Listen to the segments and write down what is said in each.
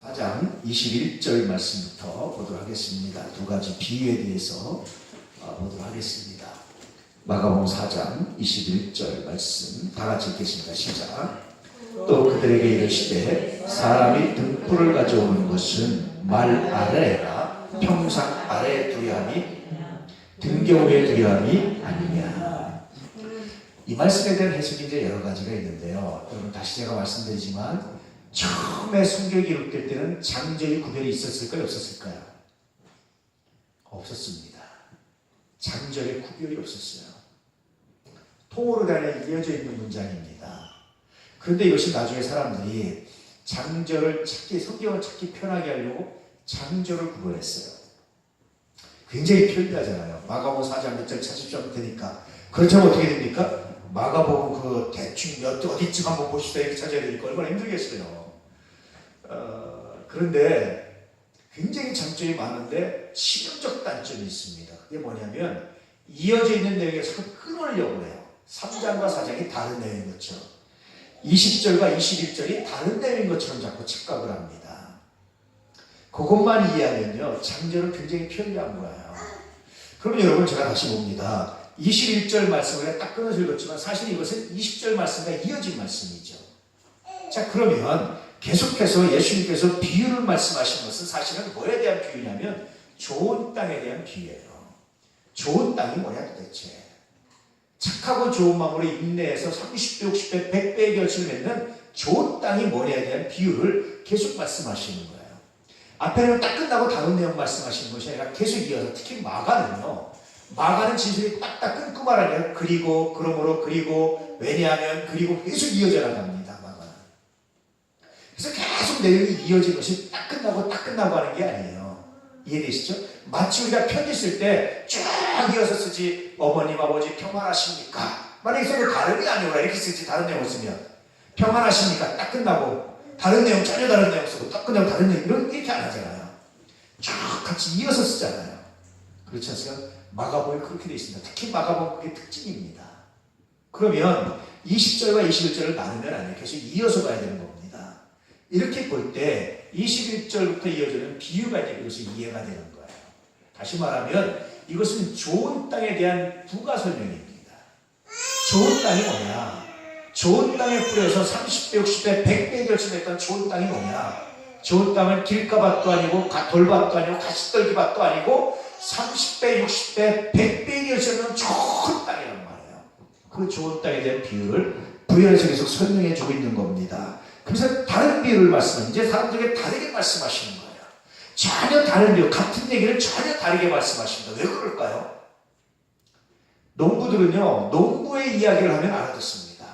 4장 21절 말씀부터 보도록 하겠습니다. 두 가지 비유에 대해서 보도록 하겠습니다. 마가복음 4장 21절 말씀 다 같이 읽겠습니다. 시작. 또 그들에게 이르시되 사람이 등불을 가져오는 것은 말 아래라 평상 아래 두려함이 등경 위에 두려함이 아니냐. 이 말씀에 대한 해석이 이제 여러 가지가 있는데요. 여러분 다시 제가 말씀드리지만 처음에 성경이 기록될 때는 장절이 구별이 있었을까요? 없었을까요? 없었습니다. 장절에 구별이 없었어요. 통으로 다니 이어져 있는 문장입니다. 그런데 이것이 나중에 사람들이 장절을 찾기, 성경을 찾기 편하게 하려고 장절을 구별했어요. 굉장히 편리하잖아요. 마가복음 4장 몇 절 찾으시면 되니까. 그렇다면 어떻게 됩니까? 마가복음 그 대충 어디쯤 한번 보시다 이렇게 찾아야 되니까 얼마나 힘들겠어요. 그런데 굉장히 장점이 많은데 치명적 단점이 있습니다. 그게 뭐냐면 이어져 있는 내용에서 끊으려고 해요. 3장과 4장이 다른 내용인 것처럼 20절과 21절이 다른 내용인 것처럼 자꾸 착각을 합니다. 그것만 이해하면요 장절은 굉장히 편리한 거예요. 그럼 여러분 제가 다시 봅니다. 21절 말씀을 딱 끊어서 읽었지만 사실 이것은 20절 말씀과 이어진 말씀이죠. 자, 그러면 계속해서 예수님께서 비유를 말씀하신 것은 사실은 뭐에 대한 비유냐면 좋은 땅에 대한 비유예요. 좋은 땅이 뭐냐 도대체. 착하고 좋은 마음으로 인내해서 30배, 60배, 100배의 결실을 맺는 좋은 땅이 뭐냐에 대한 비유를 계속 말씀하시는 거예요. 앞에는 딱 끝나고 다른 내용 말씀하시는 것이 아니라 계속 이어서 특히 마가는 진술이 딱딱 끊고 말하네요. 그리고, 그러므로, 그리고, 왜냐하면, 그리고 계속 이어져 나갑니다. 마가는. 그래서 계속 내용이 이어진 것이 딱 끝나고 하는 게 아니에요. 이해되시죠? 마치 우리가 편지 쓸 때 쭉 이어서 쓰지, 어머님, 아버지 평안하십니까? 만약에 서로 다름이 아니오라 이렇게 쓰지, 다른 내용을 쓰면. 평안하십니까? 딱 끝나고, 다른 내용, 전혀 다른 내용 쓰고, 딱 끝나고 다른 내용, 이렇게 안 하잖아요. 쭉 같이 이어서 쓰잖아요. 그렇지 않습니까? 마가복음이 그렇게 되어 있습니다. 특히 마가복음 그게 특징입니다. 그러면 20절과 21절을 나누면 아니에요. 계속 이어서 가야 되는 겁니다. 이렇게 볼 때 21절부터 이어지는 비유가 이제 이것이 이해가 되는 거예요. 다시 말하면 이것은 좋은 땅에 대한 부가 설명입니다. 좋은 땅이 뭐냐? 좋은 땅에 뿌려서 30배, 60배, 100배 결심했던 좋은 땅이 뭐냐? 좋은 땅은 길가밭도 아니고 돌밭도 아니고 가시떨기밭도 아니고 30배, 60배, 100배의 결실은 좋은 땅이란 말이에요. 그 좋은 땅에 대한 비유를 부연해서 계속 설명해 주고 있는 겁니다. 그래서 다른 비유를 말씀하는 이제 사람들에게 다르게 말씀하시는 거예요. 전혀 다른 비유, 같은 얘기를 전혀 다르게 말씀하십니다. 왜 그럴까요? 농부들은요, 농부의 이야기를 하면 알아듣습니다.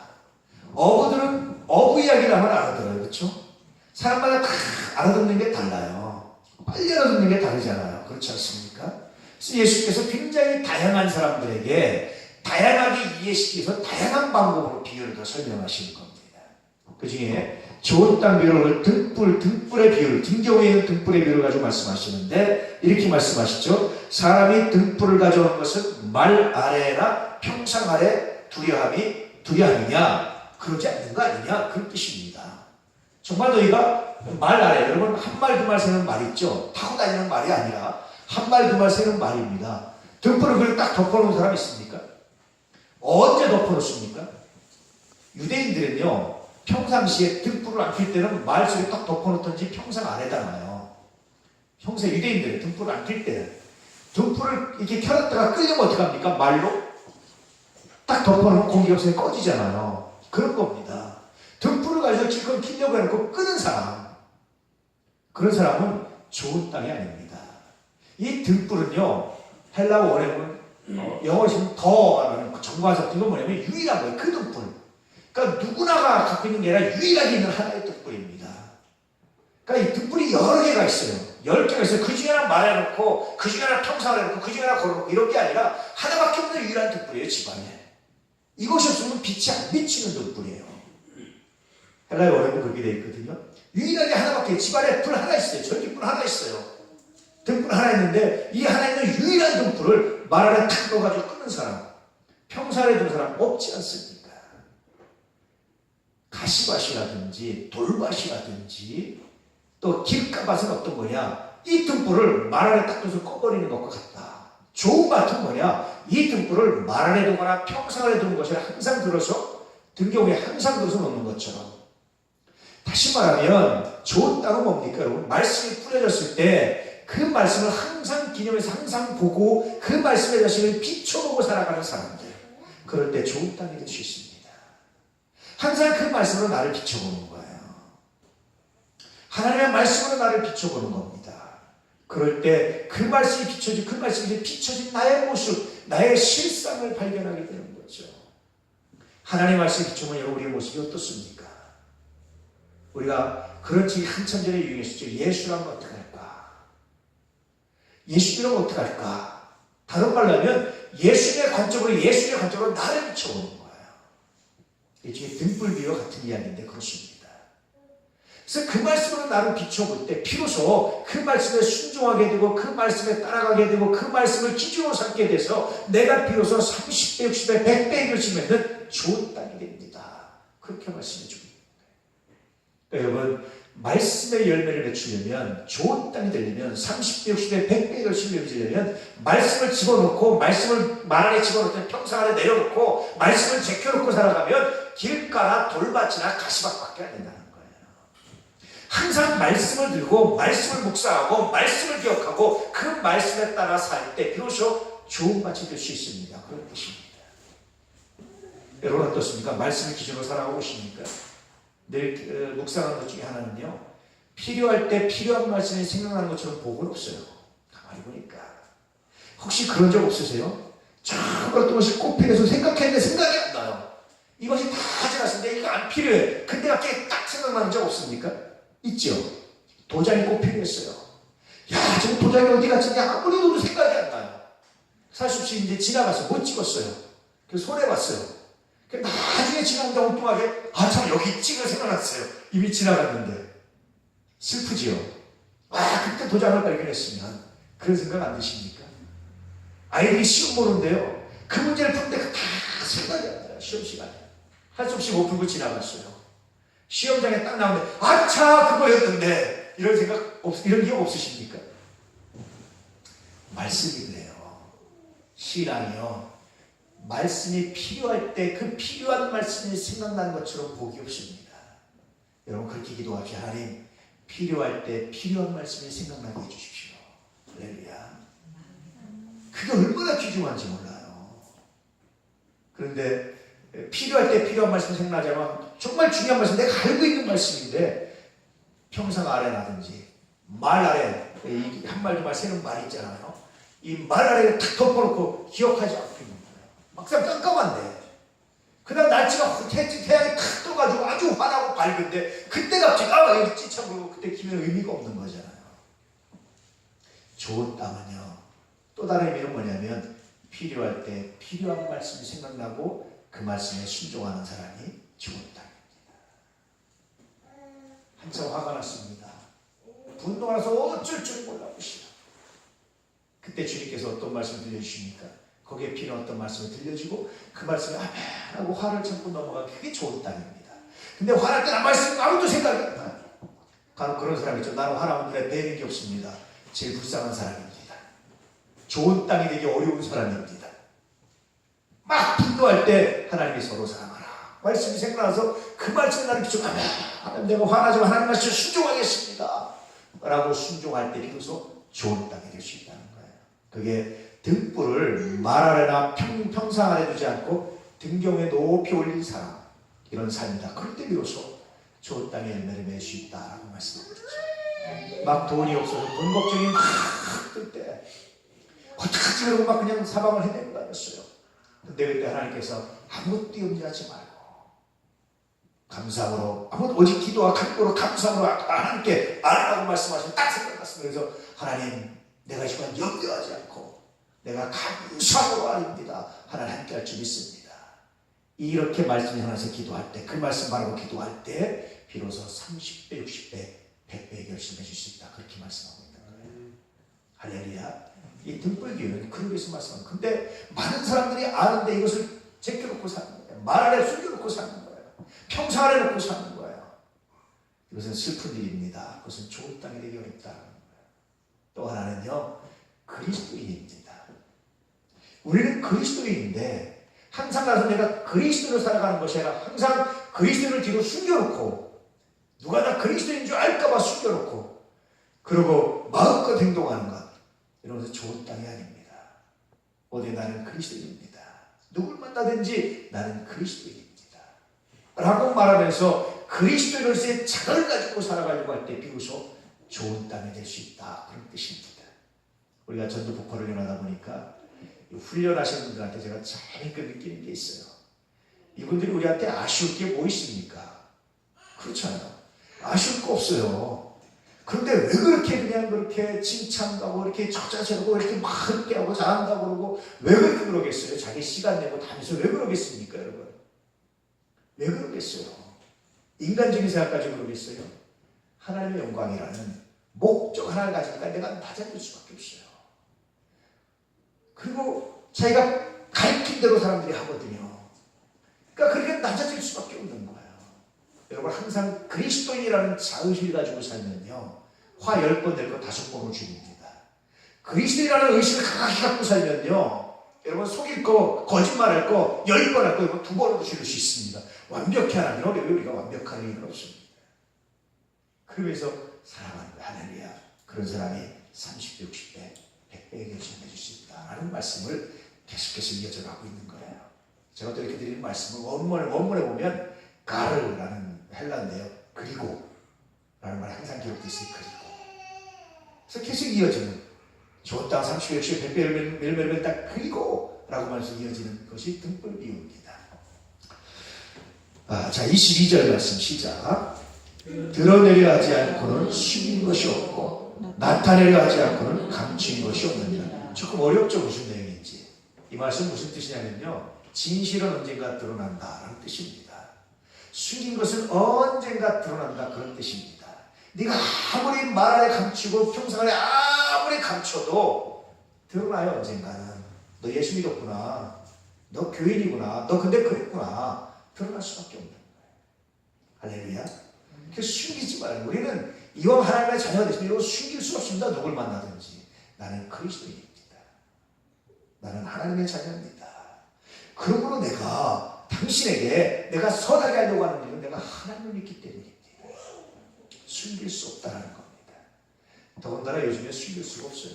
어부들은 어부 이야기를 하면 알아들어요. 그렇죠? 사람마다 다 알아듣는 게 달라요. 빨리 알아듣는 게 다르잖아요. 그렇지 않습니까? 그래서 예수께서 굉장히 다양한 사람들에게 다양하게 이해시키기 위해서 다양한 방법으로 비유를 더 설명하시는 겁니다. 그 중에 좋은 땅 비유를 등불의 비유를, 등경 위에 있는 등불의 비유를 가지고 말씀하시는데 이렇게 말씀하시죠. 사람이 등불을 가져오는 것은 말 아래나 평상 아래 두려함이냐? 그러지 않는 거 아니냐? 그런 뜻입니다. 정말 너희가 말 아래, 여러분 한 말 두 말 세는 말 있죠? 타고 다니는 말이 아니라 한 말 두 말 세는 말입니다. 등불을 그걸 딱 덮어놓은 사람 있습니까? 언제 덮어놓습니까? 유대인들은요 평상시에 등불을 안 켤 때는 말 속에 딱 덮어놓던지 평상 안에다가요. 평소에 유대인들은 등불을 안 켤 때는 등불을 이렇게 켜놨다가 끄려면 어떻게 합니까? 말로 딱 덮어놓으면 공기가 없으니 꺼지잖아요. 그런 겁니다. 등불을 가지고 지금 켜려고 해놓고 끄는 사람, 그런 사람은 좋은 땅이 아닙니다. 이 등불은요 헬라어 원어는 영어로 쓰면 더라는 정관사 이건 뭐냐면 유일한 거예요. 그 등불. 그러니까 누구나가 갖고 있는 게 아니라 유일하게 있는 하나의 등불입니다. 그러니까 이 등불이 여러 개가 있어요. 10개가 있어요. 그 중에 하나 말해놓고 그 중에 하나 평상을 해놓고 그 중에 하나 걸어놓고 이런 게 아니라 하나밖에 없는 유일한 등불이에요. 집안에. 이것이 없으면 빛이 안 비치는 등불이에요. 헬라의 원어는 그렇게 되어 있거든요. 유일하게 하나밖에 집안에 불 하나 있어요. 전기불 하나 있어요. 등불 하나 있는데 이 하나 있는 유일한 등불을 말 안에 탁 넣어가지고 끄는 사람, 평상에 둔 사람 없지 않습니까? 가시밭이라든지 돌밭이라든지 또 길가밭은 어떤 거냐? 이 등불을 말 안에 딱 둬서 꺼버리는 것과 같다. 좋은 밭은 뭐냐? 이 등불을 말 안에 두거나 평상 안에 두는 것이 아니라 항상 들어서 등경에 항상 들어서 놓는 것처럼. 다시 말하면 좋은 땅은 뭡니까 여러분? 말씀이 뿌려졌을 때 그 말씀을 항상 기념해서 항상 보고 그 말씀의 자신을 비춰보고 살아가는 사람들, 그럴 때 좋은 땅이 될 수 있습니다. 항상 그 말씀으로 나를 비춰보는 거예요. 하나님의 말씀으로 나를 비춰보는 겁니다. 그럴 때 그 말씀이 비춰진 나의 모습, 나의 실상을 발견하게 되는 거죠. 하나님의 말씀이 비추면 여러분 우리의 모습이 어떻습니까? 우리가 그런 책이 한참 전에 유행했었죠. 예수라면 어떡할까? 예수님은 어떡할까? 다른 말로 하면 예수님의 관점으로 나를 비춰보는 거예요. 일종의 등불비와 같은 이야기인데 그렇습니다. 그래서 그 말씀으로 나를 비춰볼 때 비로소 그 말씀에 순종하게 되고 그 말씀에 따라가게 되고 그 말씀을 기준으로 삼게 돼서 내가 비로소 30배, 60배, 100배 결심했는 좋은 땅이 됩니다. 그렇게 말씀해 줍니다. 여러분, 말씀의 열매를 맺으려면, 좋은 땅이 되려면, 30배, 60배, 100배 결심을 맺으려면 말씀을 집어넣고, 말씀을 말 안에 집어넣고, 평상 안에 내려놓고, 말씀을 제껴놓고 살아가면 길가나 돌밭이나 가시밭밖에 안 된다는 거예요. 항상 말씀을 들고, 말씀을 묵상하고, 말씀을 기억하고, 그 말씀에 따라 살 때 비로소 좋은 밭이 될 수 있습니다. 그런 뜻입니다. 여러분 어떻습니까? 말씀을 기준으로 살아가고 계십니까? 늘 묵상하는 것 중에 하나는요, 필요할 때 필요한 말씀이 생각나는 것처럼 복은 없어요. 가만히 보니까. 혹시 그런 적 없으세요? 참 어떤 것이 꽃피려서 생각했는데 생각이 안 나요. 이것이 다 지났는데 이거 안 필요해. 근데 갑자기 딱 생각나는 적 없습니까? 있죠. 도장이 꼭 필요했어요. 야, 지금 도장이 어디 갔지? 아무리 봐도 생각이 안 나요. 살 수 없이 이제 지나갔어요. 못 찍었어요. 그래서 손해봤어요. 나중에 지나는데 엉뚱하게 참 여기 찍어 생각났어요. 이미 지나갔는데 슬프지요. 그때 도장을 발견했으면 그런 생각 안 드십니까? 아이들이 시험 보는데요, 그 문제를 푸는데 다 생각이 안 나요. 시험 시간에 할 수 없이 못 풀고 지나갔어요. 시험장에 딱 나오는데 그거였는데 이런 생각 이런 기억 없으십니까? 말씀이 그래요. 신앙이요, 말씀이 필요할 때 그 필요한 말씀이 생각나는 것처럼 복이 없습니다. 여러분 그렇게 기도하십시오. 하나님, 필요할 때 필요한 말씀이 생각나게 해주십시오. 할렐루야. 그게 얼마나 귀중한지 몰라요. 그런데 필요할 때 필요한 말씀이 생각나자면 정말 중요한 말씀, 내가 알고 있는 말씀인데 평상 아래라든지 말 아래, 한 말 두 말 세는 말 있잖아요. 이 말 아래를 탁 덮어놓고 기억하지 않고 있는 거예요. 막상 깜깜한데 그날 날씨가 태양이 탁 떠가지고 아주 환하고 밝은데 그때 갑자기 여기 찌쳐보고 그때 기면 의미가 없는 거잖아요. 좋은 땅은요, 또 다른 의미는 뭐냐면 필요할 때 필요한 말씀이 생각나고 그 말씀에 순종하는 사람이 좋은 땅입니다. 한참 화가 났습니다. 분노가 나서 어쩔 줄 몰라보시다. 그때 주님께서 어떤 말씀을 들려주십니까? 거기에 필요한 어떤 말씀을 들려주고 그 말씀을 하고 화를 참고 넘어가기, 그게 좋은 땅입니다. 근데 화날 때는 말씀 아무도 생각이 안 나요. 간혹 그런 사람이 있죠. 나는 화나면 눈에 뵈는 게 없습니다. 제일 불쌍한 사람입니다. 좋은 땅이 되기 어려운 사람입니다. 막 분노할 때 하나님이 서로 사랑하라 말씀이 생각나서 그 말씀에 나를 비추면 하나님, 내가 화나지만 하나님 말씀에 순종하겠습니다 라고 순종할 때 비로소 좋은 땅이 될 수 있다는 거예요. 그게 등불을 말 아래나 평상 아래 두지 않고 등경에 높이 올린 사람, 이런 삶이다. 그럴 때 비로소 좋은 땅에 열매를 맺을 수 있다라고 말씀드렸죠. 막 돈이 없어서 돈 걱정이 막 들 때 어떡하지 그러고 막 그냥 사방을 헤매고 다녔어요. 근데 그때 하나님께서 아무것도 염려하지 말고 감사함으로, 오직 기도와 간구로 감사함으로 하나님께 아라고 말씀하시면 딱 생각났습니다. 그래서 하나님, 내가 이 시간 염려하지 않고 내가 감사함으로 아닙니다. 하나님 함께 할 줄 믿습니다. 이렇게 말씀이 하나님께서 기도할 때, 그 말씀 바라고 기도할 때 비로소 30배, 60배, 100배 결심해 줄 수 있다. 그렇게 말씀하고 있는 거예요. 할렐루야. 이 등불교회는 그러기 위해서 말씀하는 거예요. 근데 많은 사람들이 아는데 이것을 제껴놓고 사는 거예요. 말 아래 숨겨놓고 사는 거예요. 평상 아래 놓고 사는 거예요. 이것은 슬픈 일입니다. 그것은 좋은 땅이 되기 어렵다는 거예요. 또 하나는요, 그리스도인입니다. 우리는 그리스도인인데 항상 가서 내가 그리스도로 살아가는 것이 아니라 항상 그리스도를 뒤로 숨겨놓고 누가 나 그리스도인 줄 알까봐 숨겨놓고 그러고 마음껏 행동하는 것, 이런 것은 좋은 땅이 아닙니다. 어디 나는 그리스도인입니다. 누굴 만나든지 나는 그리스도인입니다 라고 말하면서 그리스도인으로서의 자각을 가지고 살아가려고 할 때 비로소 좋은 땅이 될 수 있다, 그런 뜻입니다. 우리가 전도 북파를 연하다 보니까 훈련하시는 분들한테 제가 재밌게 느끼는 게 있어요. 이분들이 우리한테 아쉬울 게 뭐 있습니까? 그렇잖아요. 아쉬울 거 없어요. 그런데 왜 그렇게 그냥 그렇게 칭찬하고 이렇게 적자세고 이렇게 막 그렇게 하고 잘한다고 그러고 왜 그렇게 그러겠어요? 자기 시간 내고 다니면서 왜 그러겠습니까, 여러분? 왜 그러겠어요? 인간적인 생각 가지고 그러겠어요? 하나님의 영광이라는 목적 하나를 가지니까 내가 낮아질 수밖에 없어요. 그리고 자기가 가르친 대로 사람들이 하거든요. 그러니까 그렇게 낮아질 수밖에 없는 거예요. 여러분 항상 그리스도인이라는 자의식을 가지고 살면요, 화 10번 낼 거 5번으로 줄입니다. 그리스도인이라는 의식을 강하게 갖고 살면요, 여러분 속일 거, 거짓말할 거 10번 할 거 이거 2번으로 줄일 수 있습니다. 완벽히 하나님은 왜 우리가 완벽한 일은 없습니다. 그러면서 살아가는 거예요. 할렐루야. 그런 사람이 30배, 60배, 100배의 결실을 맺을 수 있다라는 말씀을 계속해서 이어져 가고 있는 거예요. 제가 또 이렇게 드리는 말씀은 원문에 보면 가르라는 헬라인데요. 그리고 라는 말이 항상 기록되어 있어요. 그리고. 그래서 계속 이어지는 좋은 땅 30배, 60배, 100배를 매일매일 딱 그리고 라고 말해서 이어지는 것이 등불 비유입니다. 자, 22절 말씀 시작. 드러내려 하지 않고는 숨긴 것이 없고 나타내려 하지 않고는 감추인 것이 없느니라. 조금 어렵죠, 무슨 내용인지. 이 말씀 무슨 뜻이냐면요, 진실은 언젠가 드러난다라는 뜻입니다. 숨긴 것은 언젠가 드러난다, 그런 뜻입니다. 네가 아무리 말 안에 감추고 평생활에 아무리 감춰도 드러나요, 언젠가는. 너 예수 믿었구나, 너 교인이구나, 너 근데 그랬구나, 드러날 수밖에 없는 거예요. 할렐루야. 그래서 숨기지 말고, 우리는 이왕 하나님의 자녀가 됐으면 이거 숨길 수 없습니다. 누굴 만나든지. 나는 그리스도인입니다. 나는 하나님의 자녀입니다. 그러므로 내가 당신에게 내가 선하게 하려고 하는 일은 내가 하나님을 믿기 때문입니다. 숨길 수 없다는 겁니다. 더군다나 요즘에 숨길 수가 없어요.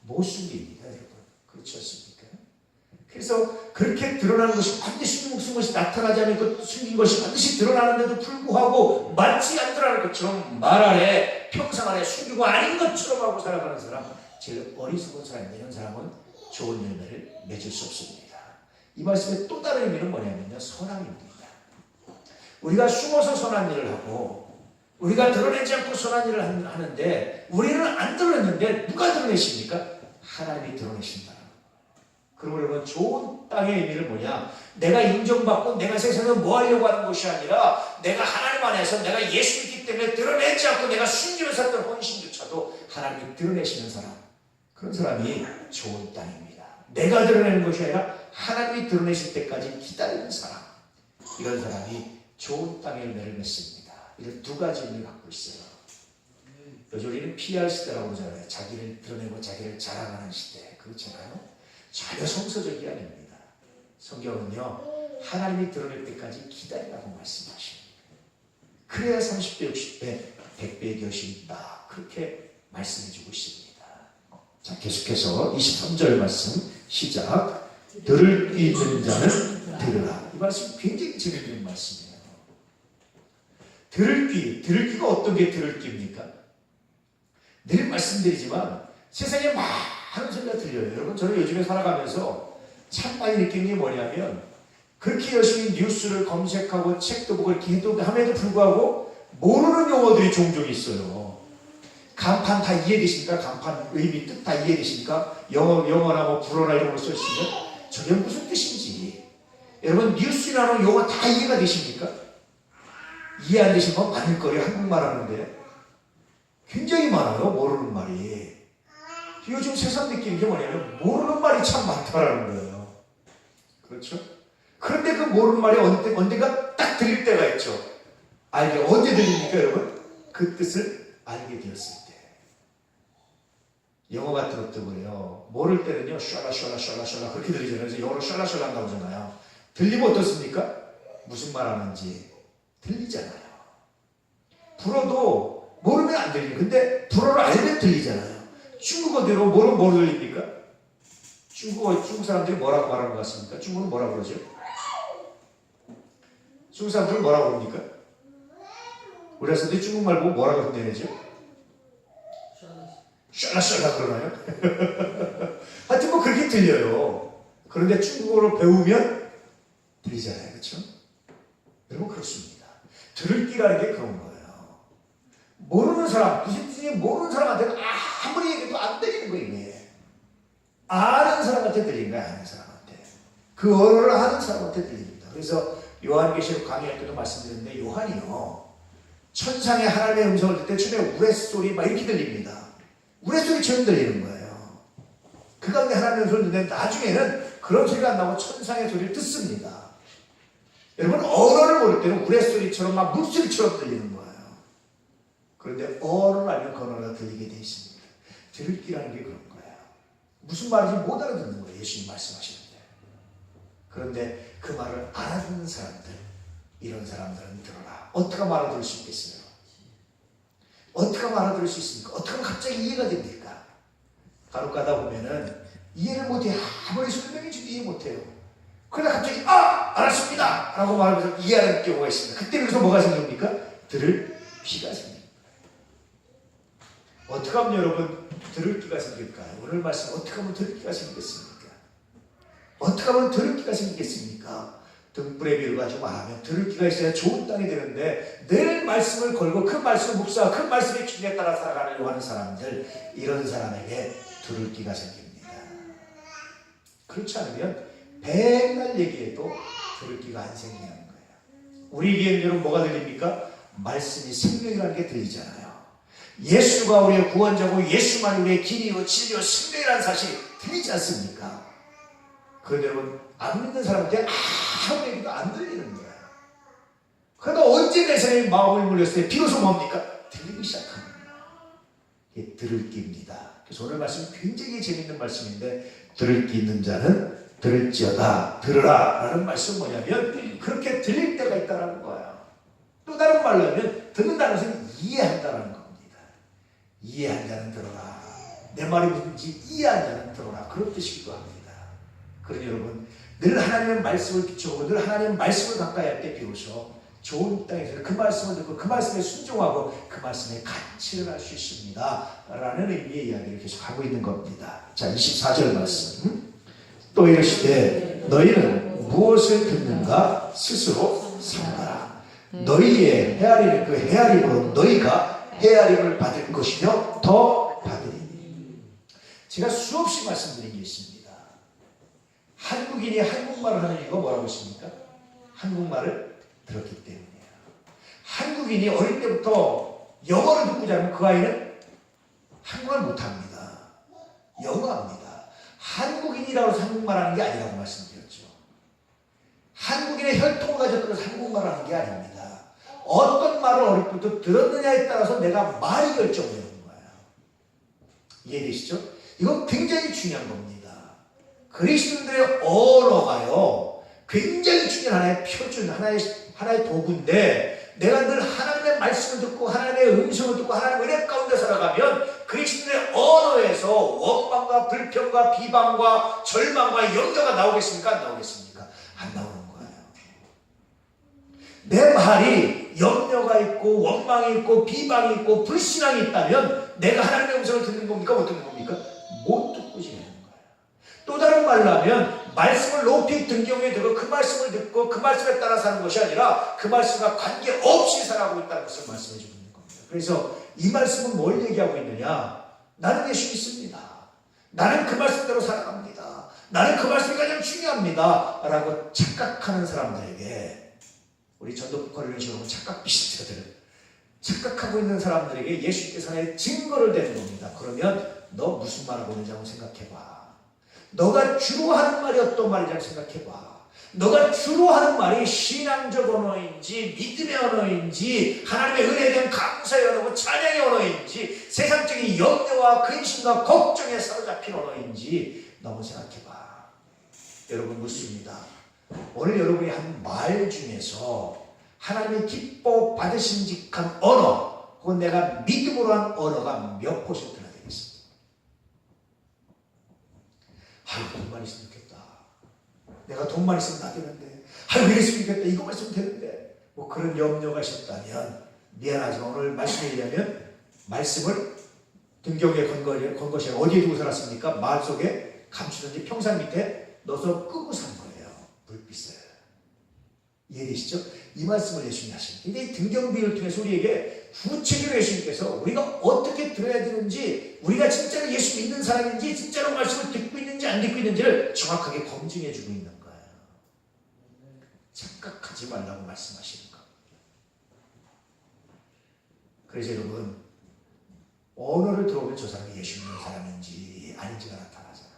못 숨깁니다, 여러분. 그렇지 않습니까? 그래서 그렇게 드러나는 것이 반드시 숨긴 것이 나타나지 않으면 그 숨긴 것이 반드시 드러나는데도 불구하고 마치 안 드러나는 것처럼 말 안에 평생 안에 숨기고 아닌 것처럼 하고 살아가는 사람, 제일 어리석은 사람인데 이런 사람은 좋은 열매를 맺을 수 없습니다. 이 말씀의 또 다른 의미는 뭐냐면요, 선함입니다. 우리가 숨어서 선한 일을 하고 우리가 드러내지 않고 선한 일을 하는데 우리는 안 드러냈는데 누가 드러내십니까? 하나님이 드러내신다. 그러므로 여러분, 좋은 땅의 의미는 뭐냐? 내가 인정받고 내가 세상에 뭐 하려고 하는 것이 아니라 내가 하나님 안에서 내가 예수 믿기 때문에 드러내지 않고 내가 숨기면서 했던 헌신조차도 하나님이 드러내시는 사람, 그런 사람이 좋은 땅입니다. 내가 드러내는 것이 아니라 하나님이 드러내실 때까지 기다리는 사람, 이런 사람이 좋은 땅의 열매를 맺습니다. 이런 두 가지 의미를 갖고 있어요. 요즘 우리는 PR 시대라고 그러잖아요. 자기를 드러내고 자기를 자랑하는 시대. 그렇잖아요. 전혀 성서적이 아닙니다. 성경은요, 하나님이 드러낼 때까지 기다리라고 말씀하십니다. 그래야 30배, 60배, 100배의 결실이 있다, 그렇게 말씀해주고 있습니다. 자, 계속해서 23절 말씀 시작. 들을 귀 있는 자는 들으라. 이 말씀 굉장히 재미있는 말씀이에요. 들을 귀가 어떤 게 들을 귀입니까? 늘 말씀드리지만 세상에 많은 소리가 들려요. 여러분, 저는 요즘에 살아가면서 참 많이 느끼는 게 뭐냐면, 그렇게 열심히 뉴스를 검색하고 책도 보고 이렇게 함에도 불구하고 모르는 용어들이 종종 있어요. 간판 다 이해되십니까? 간판 의미, 뜻 다 이해되십니까? 영어나 뭐 불어나 이런 걸 써있으면 저게 무슨 뜻인지. 여러분, 뉴스라는 용어 다 이해가 되십니까? 이해 안 되신 건 많을 거예요. 한국말 하는데 굉장히 많아요, 모르는 말이. 요즘 세상 느끼는 게 뭐냐면 모르는 말이 참 많다라는 거예요. 그렇죠? 그런데 그 모르는 말이 언젠가 딱 들릴 때가 있죠. 알게 언제 들립니까 여러분? 그 뜻을 알게 되었을 때. 영어 같은 것도 그래요. 모를 때는요 샬라 그렇게 들리잖아요. 그래서 영어로 샬라 한다고 하잖아요. 들리면 어떻습니까? 무슨 말 하는지 들리잖아요. 불어도 모르면 안 들려요. 근데 불어를 알면 들리잖아요. 중국어대로 모르면 뭐 들립니까? 중국 사람들이 뭐라고 말하는 것 같습니까? 중국은 뭐라고 그러죠? 중국 사람들은 뭐라고 그럽니까? 우리 사람들이 중국말 보고 뭐라고 흔내죠? 샬라 그러나요? 하여튼 뭐 그렇게 들려요. 그런데 중국어를 배우면 들리잖아요. 그렇죠? 여러분 그렇습니다. 들을기라는 게 그런 거예요. 모르는 사람, 무슨 뜻인지 모르는 사람한테는 아무리 얘기해도 안 들리는 거예요. 이게. 아는 사람한테 들리는 거예요. 아는 사람한테. 그 언어를 아는 사람한테 들립니다. 그래서 요한계시록 강의할 때도 말씀드렸는데 요한이요. 천상의 하나님의 음성을 듣을 때 처음에 우레소리 막 이렇게 들립니다. 우레소리처럼 들리는 거예요. 그 가운데 하나님의 음성을 듣는데 나중에는 그런 소리가 안 나고 천상의 소리를 듣습니다. 여러분 언어를 모를 때는 우레소리처럼 막 물소리처럼 들리는 거예요. 그런데 언어를 알면 그 언어가 들리게 돼 있습니다. 들을기라는 게 그런 거예요. 무슨 말인지 못 알아듣는 거예요. 예수님 말씀하시는데. 그런데 그 말을 알아듣는 사람들, 이런 사람들은 들어라. 어떻게 알아들을 수 있겠어요? 어떻게 알아들을 수 있습니까? 어떻게 하면 갑자기 이해가 됩니까? 간혹 가다 보면은 이해를 못해요. 아무리 설명해 줘도 이해 못해요. 그러다 갑자기 알았습니다 라고 말하면서 이해하는 경우가 있습니다. 그때 그래서 뭐가 생깁니까? 들을 귀가 생깁니다. 어떻게 하면 여러분 들을 귀가 생길까요? 오늘 말씀 어떻게 하면 들을 귀가 생기겠습니까? 어떻게 하면 들을 귀가 생기겠습니까? 등불의 비유를 가지고 말하면 들을 귀가 있어야 좋은 땅이 되는데 늘 말씀을 걸고 그 말씀을 묵상하고 그 말씀의 기준에 따라 살아가려고 하는 사람들, 이런 사람에게 들을 귀가 생깁니다. 그렇지 않으면 백날 얘기해도 들을 귀가 안 생기는 거예요. 우리 귀에는 여러분 뭐가 들립니까? 말씀이 생명이라는 게 들리잖아요. 예수가 우리의 구원자고 예수만이 우리의 길이요 진리요 생명이라는 사실이 들리지 않습니까? 그런데 여러분 안 믿는 사람한테 아무 얘기도 안 들리는 거예요. 그러다 언제 내 사람이 마음을 물렸을 때 비로소 뭡니까? 들리기 시작합니다. 이게 들을 귀입니다. 그래서 오늘 말씀 굉장히 재밌는 말씀인데 들을 귀 있는 자는 들을지어다 들으라 라는 말씀은 뭐냐면 그렇게 들릴 때가 있다는 거예요. 또 다른 말로 하면 듣는다는 것은 이해한다는 겁니다. 이해한 자는 들어라. 내 말이 무슨지 이해한 자는 들어라. 그런 뜻이기도 합니다. 그러니 여러분 늘 하나님의 말씀을 비춰보고 늘 하나님의 말씀을 가까이 할 때 비로소 좋은 땅에서 그 말씀을 듣고 그 말씀에 순종하고 그 말씀의 가치를 알 수 있습니다 라는 의미의 이야기를 계속 하고 있는 겁니다. 자 24절 말씀 또 이르시되 너희는 무엇을 듣는가 스스로 삼가라. 너희의 헤아리는 그 헤아림으로 너희가 헤아림을 받을 것이며 더 받으리니. 제가 수없이 말씀드린 게 있습니다. 한국인이 한국말을 하는 이유가 뭐라고 했습니까? 한국말을 들었기 때문이에요. 한국인이 어릴 때부터 영어를 듣고 자라면 그 아이는 한국말 못합니다. 영어합니다. 한국인이라고 해서 한국말 하는 게 아니라고 말씀드렸죠. 한국인의 혈통을 가졌다고 해서 한국말을 하는 게 아닙니다. 어떤 말을 어릴 때부터 들었느냐에 따라서 내가 말이 결정되는 거예요. 이해되시죠? 이건 굉장히 중요한 겁니다. 그리스도인들의 언어가요 굉장히 중요한 하나의 표준, 하나의 도구인데 내가 늘 하나님의 말씀을 듣고 하나님의 음성을 듣고 하나님의 은혜 가운데 살아가면 그리스도인의 언어에서 원망과 불평과 비방과 절망과 염려가 나오겠습니까? 안 나오겠습니까? 안 나오는 거예요. 내 말이 염려가 있고 원망이 있고 비방이 있고 불신앙이 있다면 내가 하나님의 음성을 듣는 겁니까? 못 듣는 겁니까? 못 듣고 지내는 거예요. 또 다른 말로 하면 말씀을 높이 등경에 들고 그 말씀을 듣고 그 말씀에 따라 사는 것이 아니라 그 말씀과 관계없이 살아가고 있다는 것을 말씀해 주고 있는 겁니다. 그래서 이 말씀은 뭘 얘기하고 있느냐? 나는 예수 믿습니다. 나는 그 말씀대로 살아갑니다. 나는 그 말씀이 가장 중요합니다. 라고 착각하는 사람들에게 우리 전도폭발을 이런 식으로 착각 비슷해들 착각하고 있는 사람들에게 예수께서 하나의 증거를 대는 겁니다. 그러면 너 무슨 말을 하고 있는지 한번 생각해봐. 너가 주로 하는 말이 어떤 말인지 한번 생각해봐. 너가 주로 하는 말이 신앙적 언어인지 믿음의 언어인지 하나님의 은혜에 대한 감사의 언어고 찬양의 언어인지 세상적인 염려와 근심과 걱정에 사로잡힌 언어인지 너무 생각해봐. 여러분 묻습니다. 오늘 여러분이 한 말 중에서 하나님의 기뻐 받으심직한 언어 혹은 내가 믿음으로 한 언어가 몇 퍼센트나 되겠습니까? 아유 돈만 있으면 좋겠다. 내가 돈만 있으면 나 되는데 아유 이랬으면 좋겠다. 이거만 있으면 되는데 뭐 그런 염려가 있었다면 미안하지만 오늘 말씀에 의하면 말씀을 등경에 건 것이 어디에 두고 살았습니까? 마음속에 감추든지 평상 밑에 넣어서 끄고 산 거예요. 불빛을. 이해되시죠? 이 말씀을 예수님이 하십니다. 근데 이 등경비를 통해서 우리에게 구체적으로 예수님께서 우리가 어떻게 들어야 되는지 우리가 진짜로 예수 믿는 사람인지 진짜로 말씀을 듣고 있는지 안 듣고 있는지를 정확하게 검증해 주고 있는 거예요. 착각하지 말라고 말씀하시는 겁니다. 그래서 여러분 언어를 들어보면 저 사람이 예수 믿는 사람인지 아닌지가 나타나잖아요.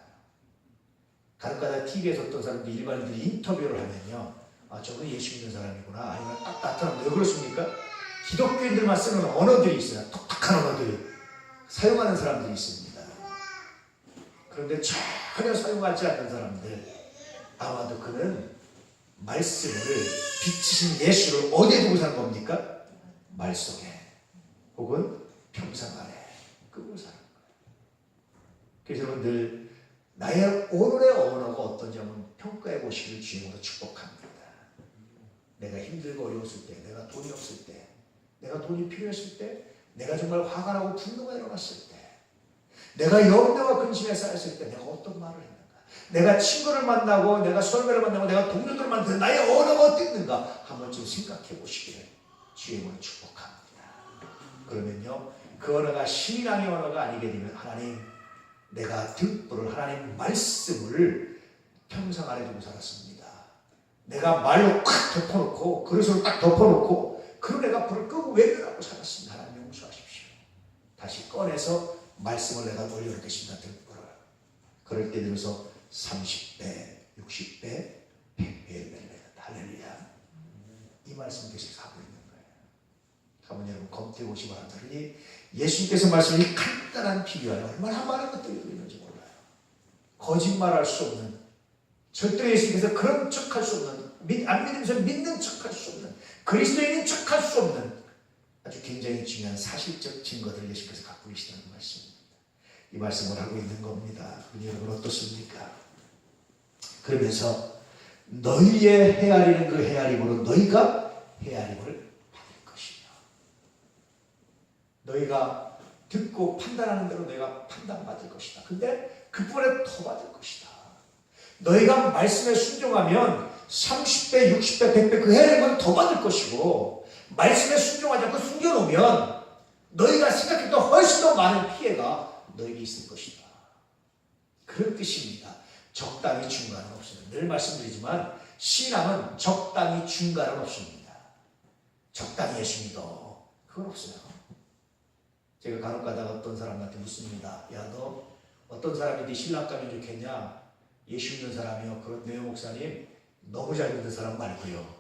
가끔가다 TV에서 어떤 사람들이 일반인들이 인터뷰를 하면요. 아, 저분은 예수 믿는 사람이구나. 아니면 딱 나타나면 왜 그렇습니까? 기독교인들만 쓰는 언어들이 있어요. 독특한 언어들이. 사용하는 사람들이 있습니다. 그런데 전혀 사용하지 않는 사람들. 아마도 그는 말씀을 비치신 예수를 어디에 두고 사는 겁니까? 말 속에. 혹은 평상 아래. 그걸 사는 거예요. 그래서 여러분들 나의 오늘의 언어가 어떤지 한번 평가해 보시길 주님으로 축복합니다. 내가 힘들고 어려웠을 때, 내가 돈이 없을 때, 내가 돈이 필요했을 때, 내가 정말 화가 나고 분노가 일어났을 때, 내가 염려와 근심에 쌓였을 때 내가 어떤 말을 했는가? 내가 친구를 만나고, 내가 설교를 만나고, 내가 동료들을 만나고 나의 언어가 어땠는가? 한 번쯤 생각해 보시기를 주님으로 축복합니다. 그러면요, 그 언어가 신앙의 언어가 아니게 되면 하나님, 내가 등불을 하나님 말씀을 평상 아래 두고 살았습니다. 내가 말로 꽉 덮어놓고 그릇으로 딱 덮어놓고 그런 애가 불을 끄고 외면하고 살았습니다. 하나님 용서하십시오. 다시 꺼내서 말씀을 내가 올려놓겠습니다. 등불을. 그럴 때 들어서 30배, 60배, 100배의 열매가 할렐루야. 이 말씀 계속 하고 있는 거예요. 한번 여러분 검토해 보시기 바랍니다. 예수님께서 말씀이 간단한 비유하여 얼마나 많은 것들이 있는지 몰라요. 거짓말할 수 없는, 절대로 예수님께서 그런 척할 수 없는, 안 믿으면서 믿는 척할 수 없는, 그리스도인인 척할 수 없는 아주 굉장히 중요한 사실적 증거들을 예수님께서 갖고 계시다는 말씀입니다. 이 말씀을 하고 있는 겁니다. 여러분 어떻습니까? 그러면서 너희의 헤아리는 그 헤아림으로 너희가 헤아림을 받을 것이며, 너희가 듣고 판단하는 대로 내가 판단받을 것이다. 근데 그뿐에 더 받을 것이다. 너희가 말씀에 순종하면 30배, 60배, 100배 그 헤아림은 더 받을 것이고, 말씀에 순종하지 않고 숨겨놓으면 너희가 생각했던 훨씬 더 많은 피해가 너에게 있을 것이다. 그런 뜻입니다. 적당히 중간은 없습니다. 늘 말씀드리지만 신앙은 적당히 중간은 없습니다. 적당히 예수 믿어. 그건 없어요. 제가 간혹 가다가 어떤 사람한테 묻습니다. 야, 너 어떤 사람이 네 신랑 가면 좋겠냐? 예수 믿는 사람이요. 그런데요, 목사님. 너무 잘 믿는 사람 말고요.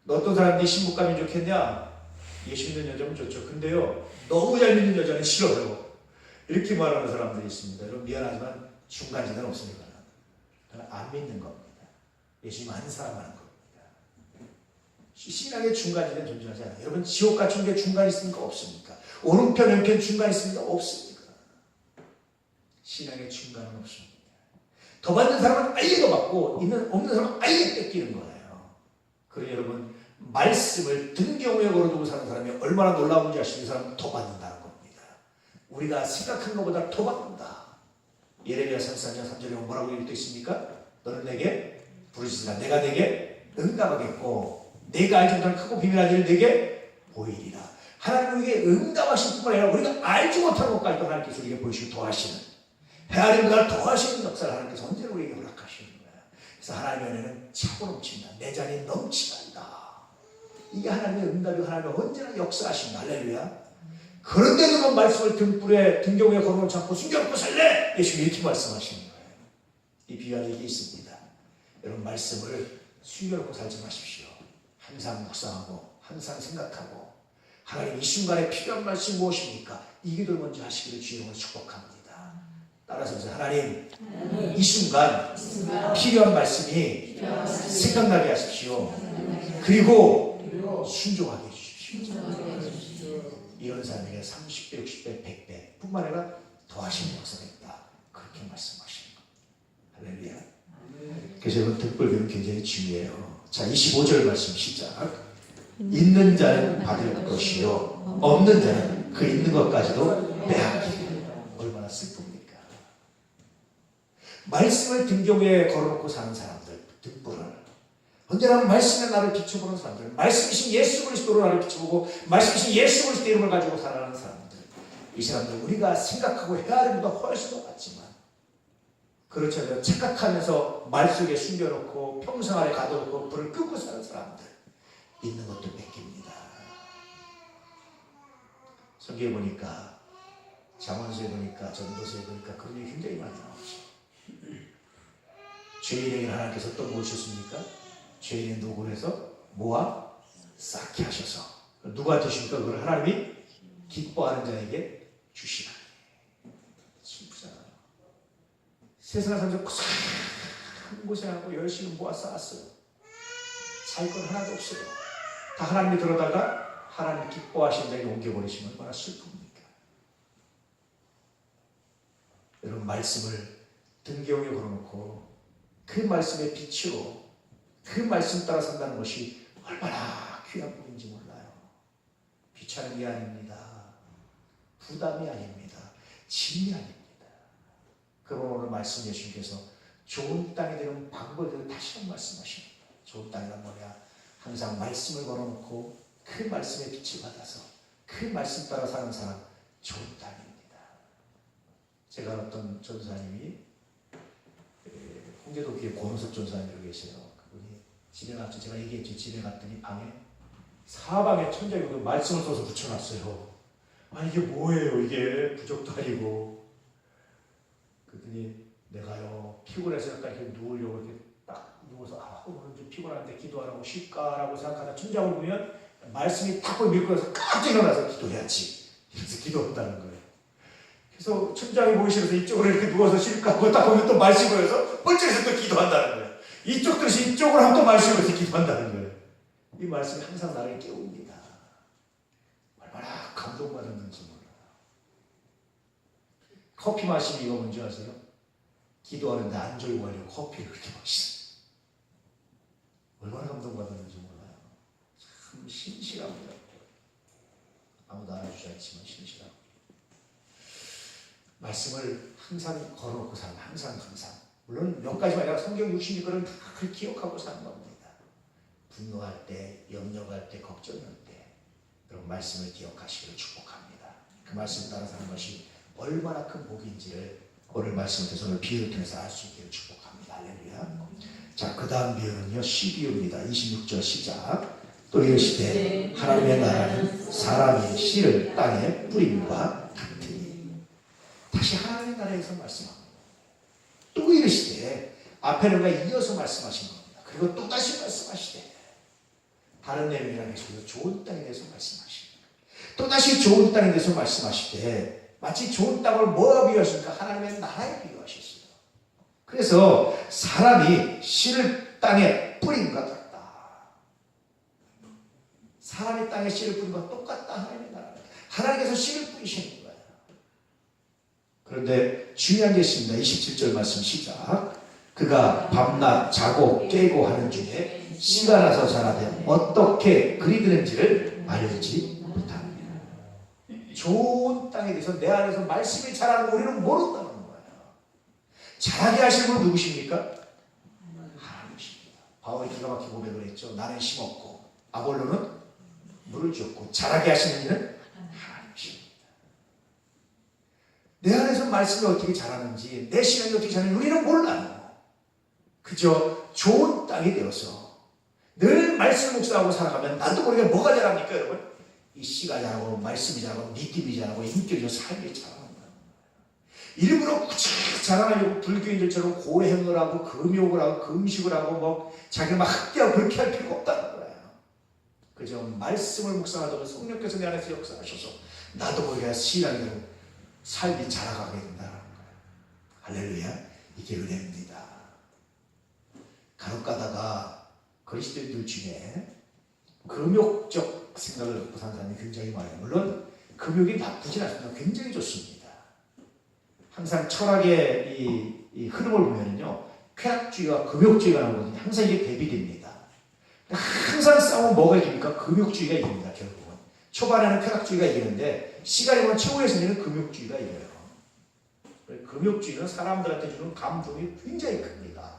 너 어떤 사람이 네 신부 가면 좋겠냐? 예수 믿는 여자면 좋죠. 근데요, 너무 잘 믿는 여자는 싫어요. 이렇게 말하는 사람들이 있습니다. 여러분 미안하지만 중간지대는 없습니다. 저는 안 믿는 겁니다. 예수님 아는 사람 하는 겁니다. 신앙의 중간지대는 존재하지 않아요. 여러분 지옥과 천국에 중간 있습니까? 없습니까? 오른편 왼편 중간 있습니까? 없습니까? 신앙의 중간은 없습니다. 더 받는 사람은 아예 더 받고 없는 사람은 아예 뺏기는 거예요. 그러니 여러분 말씀을 등경에 걸어두고 사는 사람이 얼마나 놀라운지 아시는 사람은 더 받는다는 겁니다. 우리가 생각한 것보다 더 받는다. 예레미야 34장 3절에 뭐라고 얘기되어 있습니까? 너는 내게 부르짖으라. 내가 내게 응답하겠고 내가 알지 못하는 크고 비밀한 일을 내게 보이리라. 하나님 우리에게 응답하실 뿐만 아니라 우리가 알지 못하는 것까지도 하나님께서 우리에게 보이시고 더하시는, 헤아림보다 더하시는 역사를 하나님께서 언제나 우리에게 허락하시는 거예요. 그래서 하나님의 은혜는 차고 넘친다. 내 잔이 넘치간다. 이게 하나님의 응답이 하나님의 언제나 역사하신다. 할렐루야. 그런데도 말씀을 등불에 등경에 걸어놓지 않고 숨겨놓고 살래. 예수님이 이렇게 말씀하시는 거예요. 이 비유가 이게 있습니다. 여러분 말씀을 숨겨놓고 살지 마십시오. 항상 묵상하고 항상 생각하고 하나님 이 순간에 필요한 말씀이 무엇입니까? 이 기도를 먼저 하시기를 주님으로 축복합니다. 따라서 하나님 이 순간 필요한 말씀이 생각나게 하십시오. 그리고 순종하게 해주십시오. 이런 사람에게 30배, 60배, 100배 뿐만 아니라 더하시는 역사가 있다. 그렇게 말씀하시는 겁니다. 할렐루야. 그래서 여러분 득불교는 굉장히 중요해요. 자, 25절 말씀 시작. 있는 자는 받을 것이요 없는 자는 그 있는 것까지도 빼앗기리라. 얼마나 슬픕니까? 말씀을 등경에 걸어놓고 사는 사람들, 득불을 언제나 말씀에 나를 비춰보는 사람들, 말씀이신 예수 그리스도로 나를 비춰보고 말씀이신 예수 그리스도의 이름을 가지고 살아가는 사람들, 이 사람들 우리가 생각하고 해야 할 일보다 훨씬 더 많지만 그렇지 않아요. 착각하면서 말 속에 숨겨놓고 평생 안에 가둬놓고 불을 끄고 사는 사람들, 있는 것도 뺏깁니다. 성경에 보니까, 잠언서에 보니까, 전도서에 보니까 그런 얘기 굉장히 많이 나오죠. 죄인에게 하나님께서 또 무엇이었습니까? 죄인의 노고에서 모아 쌓게 하셔서 누구한테 주십니까? 그걸 하나님이 기뻐하는 자에게 주시라. 슬프잖아요. 세상 사람들 고생하고 열심히 모아 쌓았어요. 살 건 하나도 없어요. 다 하나님이 들어다가 하나님 기뻐하시는 자에게 옮겨버리시면 얼마나 슬픕니까? 여러분 말씀을 등경에 걸어놓고 그 말씀의 빛으로 그 말씀 따라 산다는 것이 얼마나 귀한 복인지 몰라요. 귀찮은 게 아닙니다. 부담이 아닙니다. 짐이 아닙니다. 그러므로 오늘 말씀 예수님께서 좋은 땅이 되는 방법에 대해서 다시 한번 말씀하십니다. 좋은 땅이란 뭐냐? 항상 말씀을 걸어놓고 그 말씀의 빛을 받아서 그 말씀 따라 사는 사람, 좋은 땅입니다. 제가 어떤 전사님이 홍제도 교회 권호섭 전사님이라고 계세요. 그분이 집에 갔죠. 제가 얘기했죠. 집에 갔더니 방에 사방에 천장에 그 말씀을 써서 붙여놨어요. 아니 이게 뭐예요? 이게 부적도 아니고. 그랬더니 내가요 피곤해서 약간 이렇게 누우려고 이렇게 딱 누워서 오늘 좀 피곤한데 기도하라고 쉴까라고 생각하다 천장을 보면 말씀이 탁 밀고 나서 깜짝 일어나서 기도해야지. 이래서 기도한다는 거예요. 그래서 천장이 보기 싫어서 이쪽으로 이렇게 누워서 쉴까 하고 딱 보면 또 말씀이 보여서 뻘쩍해서 또 기도한다는 거예요. 이쪽 들으시 이쪽으로 하면 또 말씀이 보여서 기도한다는 거예요. 이 말씀이 항상 나를 깨웁니다. 얼마나 감동받았는지 몰라요. 커피 마시면 이거 뭔지 아세요? 기도하는데 안 졸고 하려고 커피를 그렇게 마시어요. 얼마나 감동받았는지 몰라요. 참 신실합니다. 아무도 알아주지 않지만 신실하고 말씀을 항상 걸어놓고 사는 항상 물론 몇 가지만 아니라 성경 66권은 다 기억하고 사는 겁니다. 분노할 때, 염려할 때, 걱정할 때 그런 말씀을 기억하시기를 축복합니다. 그 말씀 따라 사는 것이 얼마나 큰 복인지를 오늘 말씀을 통해서 오늘 비유를 통해서 알 수 있기를 축복합니다. 할렐루야. 자, 그 다음 비유는요, 시비유입니다. 26절 시작. 또 이르시되 하나님의 나라는 사람이 씨를 땅에 뿌림과 같으니. 다시 하나님의 나라에서 말씀합니다. 또 이르시되 앞에는 이어서 말씀하신 겁니다. 그리고 또 다시 말씀하시되 다른 내용이랑 해서 좋은 땅에 대해서 말씀하시고 또 다시 좋은 땅에 대해서 말씀하시되 마치 좋은 땅을 뭐와 비유하십니까? 하나님의 나라에 비유하셨어요. 그래서 사람이 씨를 땅에 뿌린 것 같다. 사람이 땅에 씨를 뿌린 것 똑같다. 하나님의 나라. 하나님께서 씨를 뿌리시는 거예요. 그런데 중요한 게 있습니다. 27절 말씀 시작. 그가 밤낮 자고 깨고 하는 중에 씨가 나서 자라되 어떻게 그리 되는지를 알지 못합니다. 좋은 땅에 대해서 내 안에서 말씀이 자라는 거 우리는 모른다는 거예요. 자라게 하시는 분 누구십니까? 하나님이십니다. 바울이 기가 막히게 고백을 했죠. 나는 심었고 아볼로는 물을 줬고 자라게 하시는 이는 하나님이십니다. 내 안에서 말씀이 어떻게 자라는지 내 시간이 어떻게 자라는지 우리는 몰라요. 그저 좋은 땅이 되어서 늘 말씀 묵상하고 살아가면 나도 모르게 뭐가 자랍니까 여러분? 이 씨가 자라고 말씀이 자라고 믿음이 자라고 인격이 삶이 자라는 거예요. 일부러 꾸직 자랑하려고 불교인들처럼 고행을 하고 금욕을 하고 금식을 하고 뭐 자기가 막 학대하고 그렇게 할 필요가 없다는 거예요. 그저 말씀을 묵상하다가 성령께서 내 안에서 역사하셔서 나도 모르게 신앙으로 삶이 자라가게 된다는 거예요. 할렐루야. 이게 은혜입니다. 간혹 가다가 그리스도인들 중에 금욕적 생각을 갖고 사는 사람이 굉장히 많아요. 물론 금욕이 나쁘진 않습니다. 굉장히 좋습니다. 항상 철학의 이 흐름을 보면요, 쾌락주의와 금욕주의가 나오거든요. 항상 이게 대비됩니다. 항상 싸우면 뭐가 이깁니까? 금욕주의가 이깁니다. 결국은 초반에는 쾌락주의가 이기는데 시간이 오면 최후의 승리는 금욕주의가 이겨요. 금욕주의는 사람들한테 주는 감동이 굉장히 큽니다.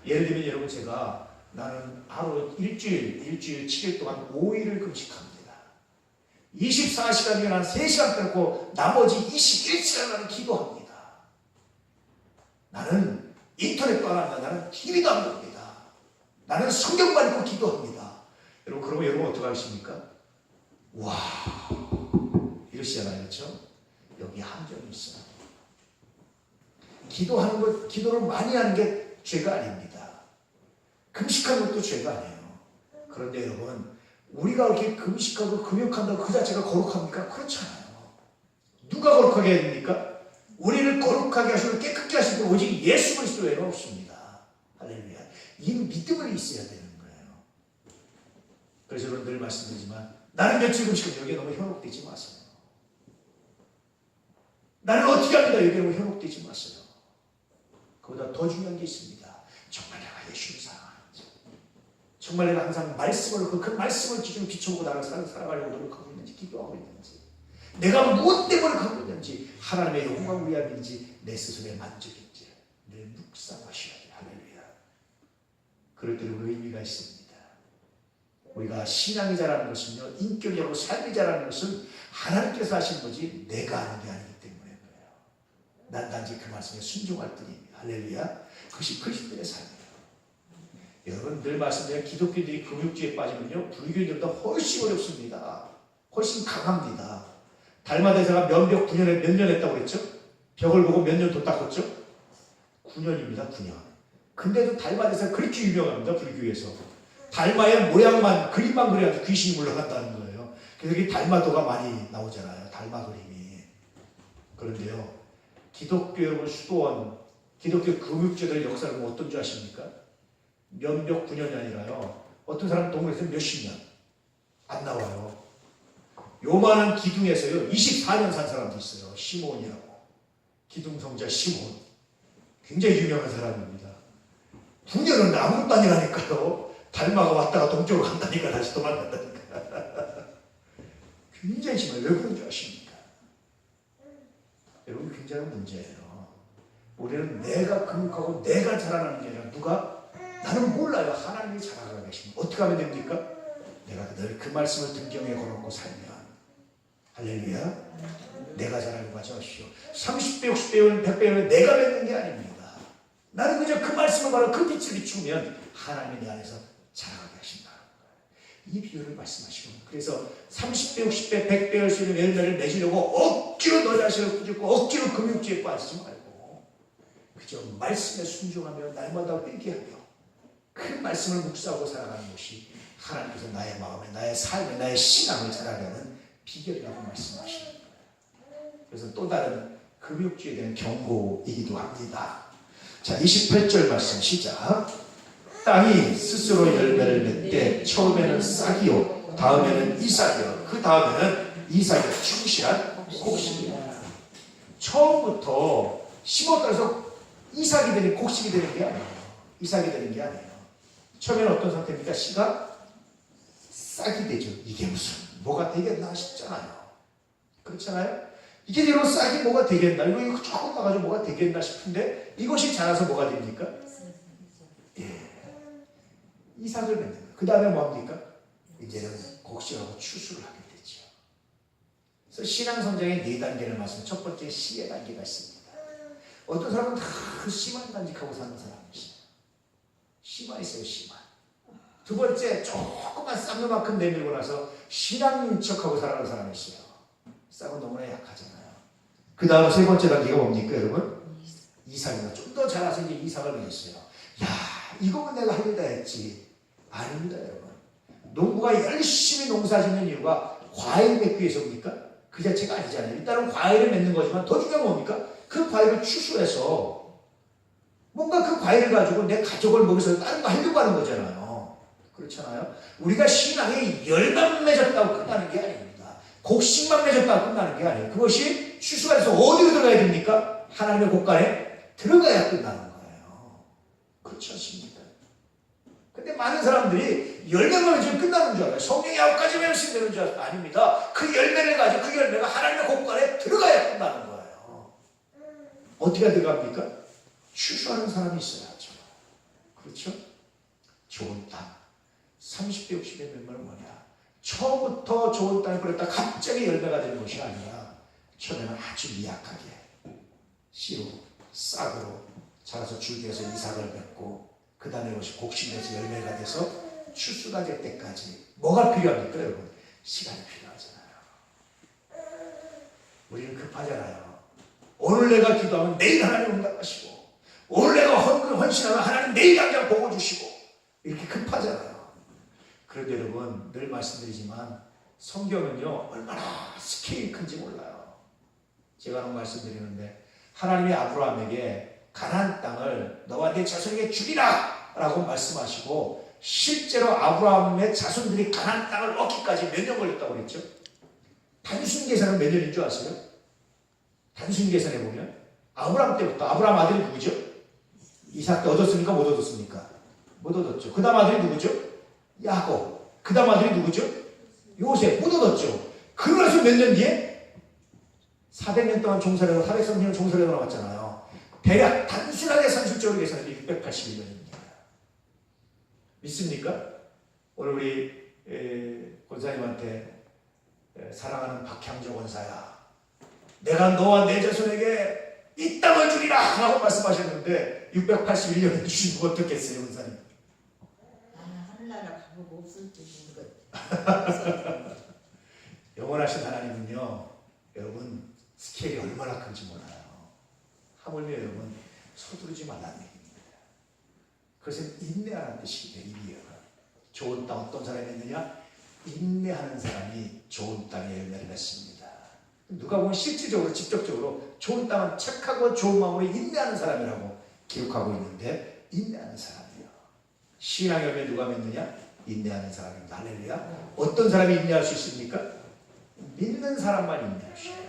예를 들면 여러분, 제가 나는 하루 일주일 7일 동안 5일을 금식합니다. 24시간 중에 한 3시간 빼놓고 나머지 21시간 나는 기도합니다. 나는 인터넷도 안 한다. 나는 TV도 안 봅니다. 나는 성경만 읽고 기도합니다. 여러분, 그러면 여러분 어떻게 하십니까? 와, 이러시잖아요. 그렇죠? 여기 함정이 있어요. 기도하는 것, 기도를 많이 하는 게 죄가 아닙니다. 금식하는 것도 죄가 아니에요. 그런데 여러분, 우리가 이렇게 금식하고 금욕한다고 그 자체가 거룩합니까? 그렇지 않아요. 누가 거룩하게 해야 됩니까? 우리를 거룩하게 하시고 깨끗게 하시는 분 오직 예수 그리스도 외에는 없습니다. 할렐루야. 이 믿음을 있어야 되는 거예요. 그래서 여러분 늘 말씀드리지만, 나는 며칠 금식합니다. 여기에 너무 현혹되지 마세요. 나는 어떻게 합니다. 여기에 너무 현혹되지 마세요. 그보다 더 중요한 게 있습니다. 정말 내가 예수를 사랑하는지, 정말 내가 항상 말씀을 그 말씀을 기준으로 비춰보고 나를 살아가려고 노력하고 있는지, 기도하고 있는지, 내가 무엇 때문에 하고 있는지, 하나님의 영광을 위함인지, 내 스스로의 만족인지 늘 묵상하셔야 돼요. 할렐루야. 그럴 때는 의미가 있습니다. 우리가 신앙이 자라는 것은요, 인격이고 삶이 자라는 것은 하나님께서 하신 거지 내가 하는 게 아니기 때문에 그래요. 난 단지 그 말씀에 순종할 뿐입니다. 할렐루야. 그것이 그리스도의 삶이에요. 여러분, 늘 말씀드린 기독교인들이 금욕주의에 빠지면요, 불교인들보다 훨씬 어렵습니다. 훨씬 강합니다. 달마대사가 면벽 9년에 몇 년 했다고 그랬죠? 벽을 보고 몇 년 더 닦았죠? 9년입니다. 9년. 근데도 달마대사가 그렇게 유명합니다. 불교에서. 달마의 모양만, 그림만 그려도 귀신이 물러간다는 거예요. 그래서 이 달마도가 많이 나오잖아요. 달마 그림이. 그런데요, 기독교 여러분 수도원, 기독교 금욕제도의 역사를 보면 어떤 줄 아십니까? 면벽 9년이 아니라요, 어떤 사람 동물에서 몇십 년 안 나와요. 요만한 기둥에서요 24년 산 사람도 있어요. 시몬이라고. 기둥성자 시몬. 굉장히 유명한 사람입니다. 9년은 아무것도 아니라니까요. 달마가 왔다가 동쪽으로 간다니까 다시 도망간다니까. 굉장히 심해요. 왜 그런 줄 아십니까? 여러분, 굉장한 문제예요. 우리는 내가 금욕하고 내가 자라나는 게 아니라 누가? 나는 몰라요. 하나님이 자라가고 계십니다. 어떻게 하면 됩니까? 내가 늘 그 말씀을 등경에 걸어놓고 살면, 할렐루야. 내가 자라려고 하지 마십시오. 30배, 60배원, 100배원 내가 맺는 게 아닙니다. 나는 그저 그 말씀을 바로 그 빛을 비추면 하나님이 내 안에서 자라가게 하신다는 거예요. 이 비유를 말씀하시고, 그래서 30배, 60배, 100배 할 수 있는 열매를 맺으려고 억지로 너 자신을 꾸짖고 억지로 금욕주의에 빠지지 말고 그저 말씀에 순종하며 날마다 회개하며 그 말씀을 묵상하고 살아가는 것이 하나님께서 나의 마음에, 나의 삶에, 나의 신앙을 자라가는 비결이라고 말씀하시는 거예요. 그래서 또 다른 금욕주의에 대한 경고이기도 합니다. 자, 28절 말씀 시작. 땅이 스스로 열매를 맺되 처음에는 싹이요 다음에는 이삭이요 그 다음에는 이삭의 충실한 곡식이야. 처음부터 심었다 해서 이삭이 되는, 곡식이 되는 게 아니에요. 이삭이 되는 게 아니에요. 처음에는 어떤 상태입니까? 씨가 싹이 되죠. 이게 무슨 뭐가 되겠나 싶잖아요. 그렇잖아요? 이게 여러분 싹이 뭐가 되겠나? 이거 조금 나가지고 뭐가 되겠나 싶은데 이것이 자라서 뭐가 됩니까? 예. 이삭을 맺는 거예요. 그 다음에 뭐합니까? 이제는 곡식하고 추수를 하게 되죠. 그래서 신앙 성장의 4단계를 말씀. 첫 번째 씨의 단계가 있습니다. 어떤 사람은 다 씨만 간직하고 사는 사람이 있어요. 씨만 있어요. 씨만. 두 번째 조그만 쌍요만큼 내밀고 나서 신앙인 척하고 살아가는 사람이 있어요. 쌍은 너무나 약하잖아요. 그 다음 세 번째 단계가 뭡니까, 여러분? 이삭입니다. 좀 더 자라서 이제 이삭을 맺었어요. 야, 이거면 내가 하려다 했지. 아닙니다, 여러분. 농부가 열심히 농사 짓는 이유가 과일 맺기 위해서입니까? 그 자체가 아니잖아요. 일단은 과일을 맺는 거지만 더 중요한 건 뭡니까? 그 과일을 추수해서 뭔가 그 과일을 가지고 내 가족을 먹여서 다른 거 하려고 하는 거잖아요. 그렇잖아요. 우리가 신앙에 열만 맺었다고 끝나는 게 아닙니다. 곡식만 맺었다고 끝나는 게 아니에요. 그것이 추수가 돼서 어디로 들어가야 됩니까? 하나님의 곳간에 들어가야 끝나는 거예요. 그렇지 않습니까? 근데 많은 사람들이 열매만 맺으면 끝나는 줄 알아요. 성경이 9가지 말씀 되는 줄 알아요. 아닙니다. 그 열매를 가지고 그 열매가 하나님의 곳간에 들어가야 끝나는 거예요. 어떻게 들어갑니까? 추수하는 사람이 있어야죠. 그렇죠? 좋은 땅. 30대, 60대 멤버는 뭐냐? 처음부터 좋은 땅에 뿌렸다 갑자기 열매가 되는 것이 아니라 처음에는 아주 미약하게 씨로, 싹으로 자라서 줄기에서 이삭을 맺고 그 다음에 그것이 곡식에서 열매가 돼서 추수가 될 때까지 뭐가 필요합니까, 여러분? 시간이 필요하잖아요. 우리는 급하잖아요. 오늘 내가 기도하면 내일 하나님 응답하시고 오늘 내가 헌신하면 하나님 내일 당장 복을 주시고 이렇게 급하잖아요. 그런데 여러분 늘 말씀드리지만 성경은요 얼마나 스케일이 큰지 몰라요. 제가 한번 말씀드리는데 하나님이 아브라함에게 가나안 땅을 너와 내 자손에게 주리라 라고 말씀하시고 실제로 아브라함의 자손들이 가나안 땅을 얻기까지 몇 년 걸렸다고 그랬죠? 단순 계산은 몇 년인 줄 아세요? 단순 계산해 보면 아브라함 때부터 아브라함 아들이 누구죠? 이삭 때 얻었습니까? 못 얻었습니까? 못 얻었죠. 그 다음 아들이 누구죠? 야곱. 그 다음 아들이 누구죠? 요셉. 못 얻었죠. 그러면서 몇 년 뒤에 400년 동안 종살이하고 430년 종살이하고 나왔잖아요. 대략 단순하게 산술적으로 계산해도 681년입니다. 믿습니까? 오늘 우리 권사님한테 사랑하는 박향조 권사야, 내가 너와 내 자손에게 이 땅을 주리라 라고 말씀하셨는데 681년에 주신 거 어떻겠어요, 권사님? 하늘나라 가보고 없을 때인 것. 영원하신 하나님은요, 여러분 스케일이 얼마나 큰지 몰라요. 하물며 여러분 서두르지 말라는 얘기입니다. 그것은 인내하는 뜻이기도 해요. 좋은 땅 어떤 사람이 있느냐? 인내하는 사람이 좋은 땅에 열매를 맺습니다. 누가 보면 실질적으로 직접적으로 좋은 땅은 착하고 좋은 마음으로 인내하는 사람이라고 기록하고 있는데 인내하는 사람이에요. 신앙 열매 누가 맺느냐? 인내하는 사람입니다. 할렐루야. 어떤 사람이 인내할 수 있습니까? 믿는 사람만 인내할 수 있어요.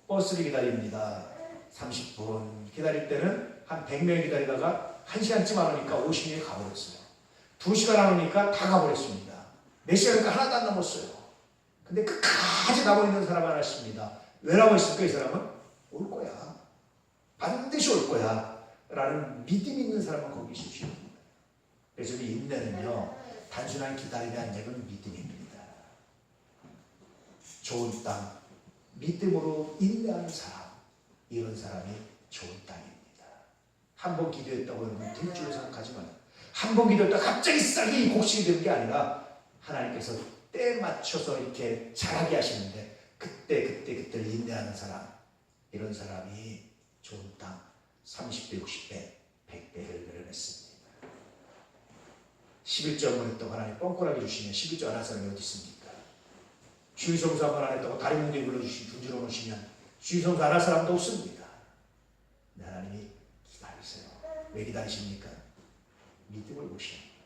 버스를 기다립니다. 30분 기다릴 때는 한 100명이 기다리다가 1시간쯤 안 오니까 50명이 가버렸어요. 2시간 안 오니까 다 가버렸습니다. 몇 시간이니까 하나도 안 남았어요. 근데 끝까지 남아있는 사람 하나 있습니다. 왜 남아있을까? 이 사람은 올 거야. 반드시 올 거야. 라는 믿음 있는 사람은 거기 있으시오. 그래서 이 인내는요, 단순한 기다림이 아니라 믿음입니다. 좋은 땅, 믿음으로 인내하는 사람, 이런 사람이 좋은 땅입니다. 한 번 기도했다고 여러분 될 줄로 생각하지 마요. 한 번 기도했다가 갑자기 싹이 곡식이 되는 게 아니라 하나님께서 때 맞춰서 이렇게 자라게 하시는데 그때를 인내하는 사람, 이런 사람이 좋은 땅 30배, 60배, 100배 열매를 맺습니다. 11점을 했다고 하나님 뻥꾸라기 주시면 11점 안 할 사람이 어디 있습니까? 주의성수 한번 안 했다고 다리 뭉개 불러주시면 분주로 놓으시면 주의성수 안 할 사람도 없습니다. 근데 하나님이 기다리세요. 왜 기다리십니까? 믿음을 보시는 거예요.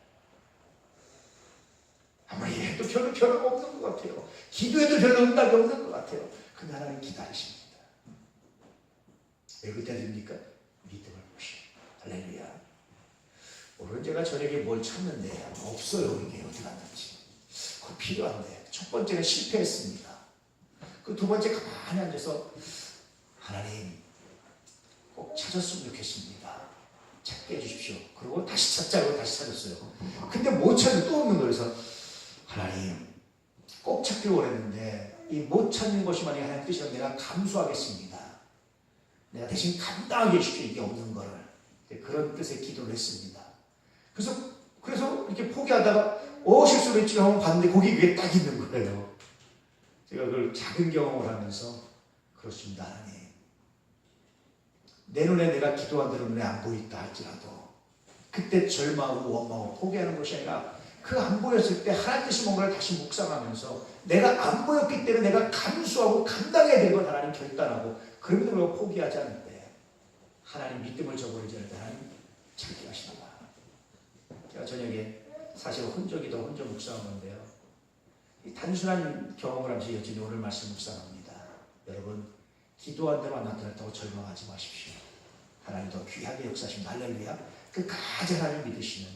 아무리 해도 별로 변화가 없는 것 같아요. 기도해도 별로 응답이 없는 것 같아요. 근데 하나님 기다리십니다. 왜 기다립니까? 믿음을 보시는 거예요. 할렐루야. 오늘 제가 저녁에 뭘 찾는데 없어요. 이게 어디 갔는지. 그거 필요한데 첫 번째는 실패했습니다. 그 두 번째 가만히 앉아서 하나님 꼭 찾았으면 좋겠습니다. 찾게 해주십시오. 그리고 다시 찾자고 다시 찾았어요. 근데 못 찾는 또 없는 거예요. 그래서 하나님 꼭 찾길 원했는데 이 못 찾는 것이 만약 하나님 뜻이라면 내가 감수하겠습니다. 내가 대신 감당하게 해주십시오. 이게 없는 거를. 그런 뜻의 기도를 했습니다. 그래서 이렇게 포기하다가 실수를 했지 하고 봤는데 거기 위에 딱 있는 거예요. 제가 그걸 작은 경험을 하면서 그렇습니다. 하나님. 내 눈에 내가 기도한 대로 눈에 안 보인다 할지라도 그때 절망하고 원망하고 포기하는 것이 아니라 그 안 보였을 때 하나님께서 뭔가를 다시 묵상하면서 내가 안 보였기 때문에 내가 감수하고 감당해야 될 걸 하나님 결단하고 그럼에도 불구하고 포기하지 않을 때 하나님 믿음을 저버리지 않을 때 하나님 찾게 하십니다. 제가 저녁에 사실 혼적이도 혼적 묵상한 건데요. 이 단순한 경험을 하면서 여전히 오늘 말씀 묵상합니다. 여러분 기도한 대로 안 나타났다고 절망하지 마십시오. 하나님 더 귀하게 역사하신 할렐루야. 끝까지 하나님 믿으시는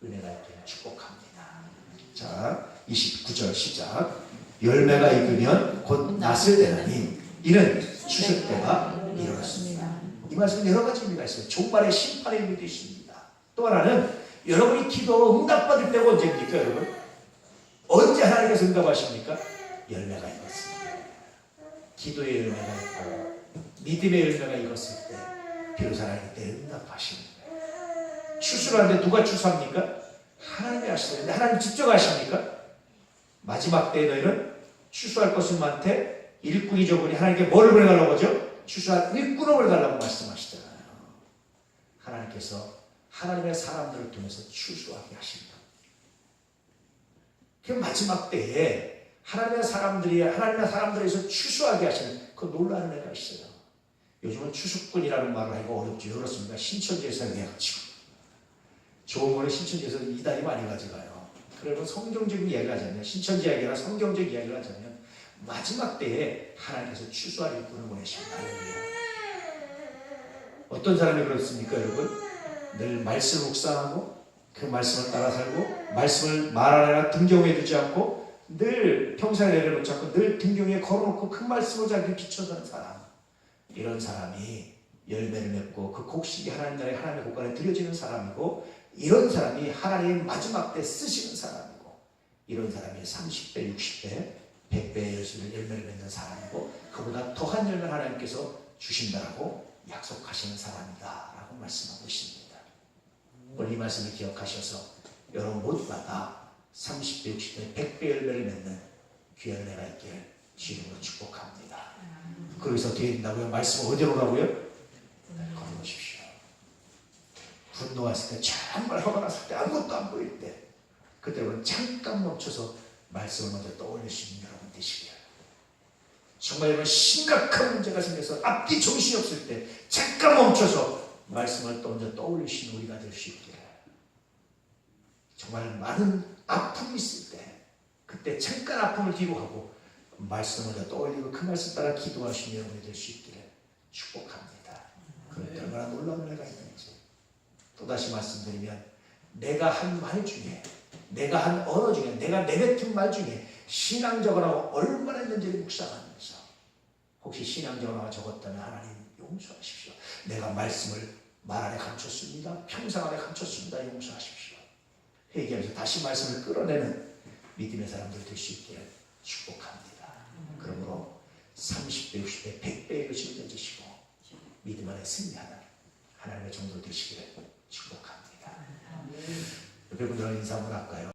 은혜가 있기를 축복합니다. 자 29절 시작. 열매가 익으면 곧 낫을 되나니 이는 추수 때가 이르렀습니다. 이 말씀은 여러 가지 의미가 있어요. 종말의 심판의 의미도 있습니다. 또 하나는 여러분이 기도 응답받을 때가 언제입니까 여러분? 언제 하나님께서 응답하십니까? 열매가 익었습니다. 기도의 열매가 있고 믿음의 열매가 익었을 때 비로소 하나님 그때 응답하십니다. 추수를 하는데 누가 추수합니까? 하나님이 하시는데 하나님 직접 하십니까? 마지막 때에 너희는 추수할 것은 많되 일꾼이 적으니 하나님께 뭐를 보내달라고 하죠? 추수할 일꾼을 보내달라고 말씀하시잖아요. 하나님께서 하나님의 사람들을 통해서 추수하게 하십니다. 그 마지막 때에 하나님의 사람들에서 추수하게 하시는 그 놀라운 은혜가 있어요. 요즘은 추수꾼이라는 말을 하기가 어렵죠. 그렇습니다. 신천지에서 해가지고 좋은 거는 신천지에서 이단이 많이 가져가요. 그러면 성경적인 이야기를 하자면 신천지 이야기나 성경적 이야기를 하자면 마지막 때에 하나님께서 추수할 일꾼을 보내십니다. 어떤 사람이 그렇습니까 여러분? 늘 말씀을 묵상하고 그 말씀을 따라 살고 말씀을 말 안에나 등경에 두지 않고 늘 평생을 내려놓지 않고 늘 등경에 걸어놓고 그 말씀을 자기 비춰서는 사람, 이런 사람이 열매를 맺고 그 곡식이 하나님 나라의 하나님의 곳간에 드려지는 사람이고 이런 사람이 하나님 마지막 때 쓰시는 사람이고 이런 사람이 30배, 60배, 100배의 열매를 맺는 사람이고 그보다 더한 열매를 하나님께서 주신다라고 약속하시는 사람이다 라고 말씀하고 있습니다. 오늘 이 말씀을 기억하셔서 여러분 모두가 다 30배, 60배, 100배 열매를 맺는 귀한 은혜가 있기를 주님으로 축복합니다. 거기서 뒤에 있다고요? 말씀 어디로 가고요? 걸어오십시오. 분노했을 때 정말 화가 났을 때 아무것도 안 보일 때 그때는 잠깐 멈춰서 말씀을 먼저 떠올릴 수 있는 여러분 되시기를. 정말 여러분 심각한 문제가 생겨서 앞뒤 정신이 없을 때 잠깐 멈춰서 말씀을 먼저 떠올리시는 우리가 될 수 있기를. 정말 많은 아픔이 있을 때 그때 잠깐 아픔을 뒤로 하고 말씀을 먼저 떠올리고 그 말씀 따라 기도하시는 여러분이 될 수 있기를 축복합니다. 그런데 얼마나 놀라운 은혜가 있는지 또다시 말씀드리면 내가 한 말 중에 내가 한 언어 중에 내가 내뱉은 말 중에 신앙적으로 얼마나 있는지를 묵상하면서 혹시 신앙적으로 적었다면 하나님 용서하십시오. 내가 말씀을 말 안에 감췄습니다. 평생 안에 감췄습니다. 용서하십시오. 회개하면서 다시 말씀을 끌어내는 믿음의 사람들 될 수 있기를 축복합니다. 그러므로 30배, 60배, 100배의 것을 던지시고 믿음 안에 승리하는 하나님의 정도 되시기를 축복합니다. 옆에 분들은 인사 한번 할까요?